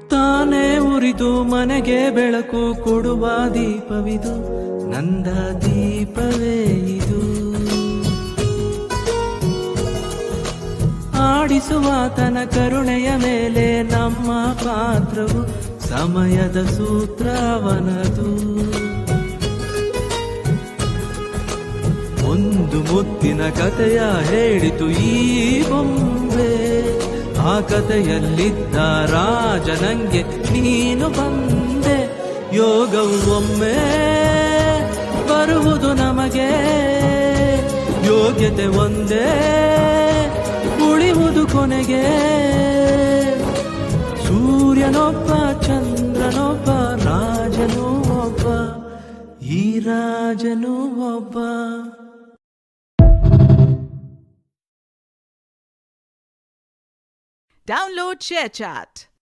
ತಾನೇ ಉರಿದು ಮನೆಗೆ ಬೆಳಕು ಕೊಡುವ ದೀಪವಿದು, ನಂದ ದೀಪವೇ ಇದು. ಆಡಿಸುವ ತನ ಕರುಣೆಯ ಮೇಲೆ ನಮ್ಮ ಪಾತ್ರವು, ಸಮಯದ ಸೂತ್ರವನದು. ಒಂದು ಮುತ್ತಿನ ಕಥೆಯ ಹೇಳಿತು ಈ ಬೊಂಬೆ, ಆ ಕಥೆಯಲ್ಲಿದ್ದ ರಾಜ ನಂಗೆ ನೀನು ಬಂದೆ. ಯೋಗವು ಒಮ್ಮೆ ಬರುವುದು ನಮಗೆ, ಯೋಗ್ಯತೆ ಒಂದೇ ಉಳಿಯುವುದು ಕೊನೆಗೆ. ಸೂರ್ಯನೊಬ್ಬ ಚಂದ್ರನೊಬ್ಬ ರಾಜನೂ ಒಬ್ಬ, ಈ ರಾಜನೂ ಒಬ್ಬ. Download ShareChat.